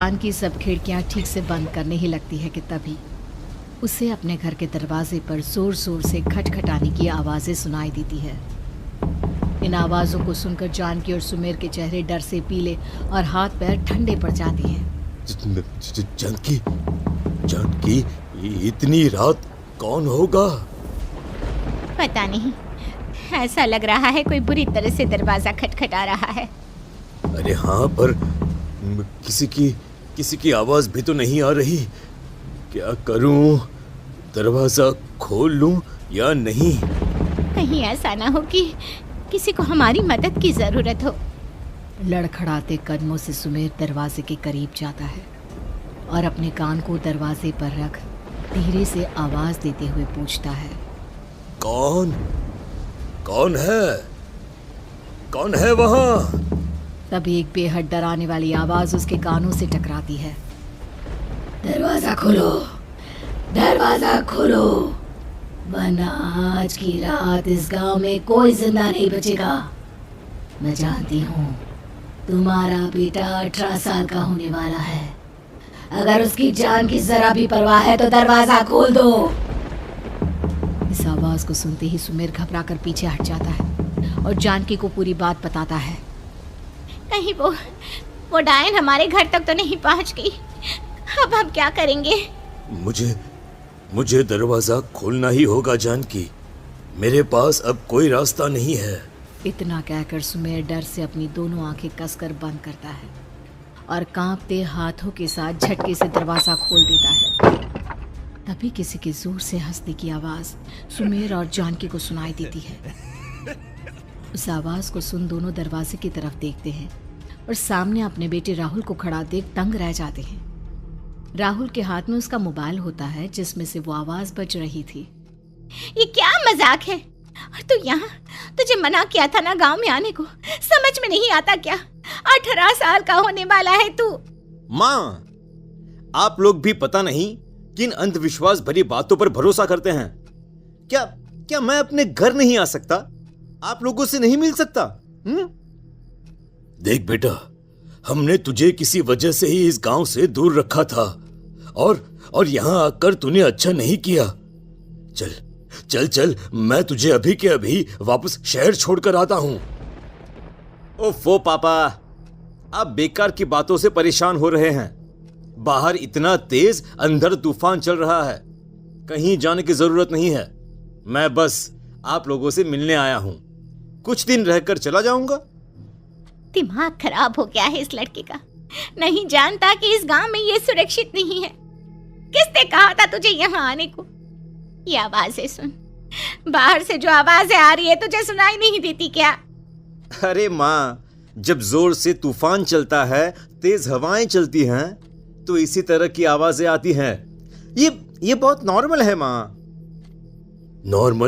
जान की सब खिड़कियां ठीक से बंद करने ही लगती है कि तभी उसे अपने घर के दरवाजे पर जोर जोर से खटखटाने की आवाज़ें सुनाई देती है। इन आवाज़ों को सुनकर जानकी और सुमेर के चेहरे डर से पीले और हाथ पैर ठंडे पड़ जाते हैं। जानकी, जानकी, इतनी रात कौन होगा? पता नहीं, ऐसा लग रहा है कोई बुरी तरह से दरवाजा खटखटा रहा है। अरे हाँ, पर किसी की आवाज भी तो नहीं आ रही। क्या करूं? दरवाजा खोल लूं या नहीं? कहीं ऐसा ना हो कि किसी को हमारी मदद की जरूरत हो। लड़खड़ाते कदमों से सुमेर दरवाजे के करीब जाता है और अपने कान को दरवाजे पर रख धीरे से आवाज देते हुए पूछता है, कौन है? कौन है वहां? तभी एक बेहद डराने वाली आवाज उसके कानों से टकराती है। दरवाजा खोलो, दरवाजा खोलो, वरना आज की रात इस गांव में कोई जिंदा नहीं बचेगा। मैं जानती हूँ तुम्हारा बेटा 18 साल का होने वाला है। अगर उसकी जान की जरा भी परवाह है तो दरवाजा खोल दो। इस आवाज को सुनते ही सुमेर घबरा कर पीछे हट जाता है और जानकी को पूरी बात बताता है। कहीं वो डायन हमारे घर तक तो नहीं पहुंच गई? अब हम क्या करेंगे? मुझे दरवाजा खोलना ही होगा जानकी। मेरे पास अब कोई रास्ता नहीं है। इतना कहकर सुमेर डर से अपनी दोनों आंखें कसकर बंद करता है और कांपते हाथों के साथ झटके से दरवाजा खोल देता है। तभी किसी के जोर से हंसने की आवाज सुमेर और जानकी को सुनाई देती है। उस आवाज को सुन दोनों दरवाजे की तरफ देखते हैं और सामने अपने बेटे राहुल को खड़ा देख दंग रह जाते हैं। राहुल के हाथ में उसका मोबाइल होता है जिसमें से वो आवाज बज रही थी। ये क्या मजाक है? और तू यहाँ, तुझे मना किया था ना गांव में आने को, समझ में नहीं आता क्या? 18 साल का होने वाला है तू। माँ, आप लोग भी पता नहीं किन अंधविश्वास भरी बातों पर भरोसा करते हैं। क्या मैं अपने घर नहीं आ सकता? आप लोगों से नहीं मिल सकता? देख बेटा, हमने तुझे किसी वजह से ही इस गांव से दूर रखा था और यहाँ आकर तूने अच्छा नहीं किया। चल, मैं तुझे अभी के अभी वापस शहर छोड़कर आता हूँ। ओफो पापा, आप बेकार की बातों से परेशान हो रहे हैं। बाहर इतना तेज अंधड़ तूफान चल रहा है, कहीं जाने की जरूरत नहीं है। मैं बस आप लोगों से मिलने आया हूं, कुछ दिन रहकर चला जाऊंगा। दिमाग खराब हो गया है इस लड़के का, नहीं जानता कि इस गांव में ये सुरक्षित नहीं है। किसने कहा था तुझे यहाँ आने को? ये आवाजें सुन, बाहर से जो आवाजें आ रही है तुझे सुनाई नहीं देती क्या? अरे माँ, जब जोर से तूफान चलता है, तेज हवाएं चलती हैं, तो इसी तरह की आवाजें आती हैं। ये बहुत नॉर्मल है माँ। नॉर्मल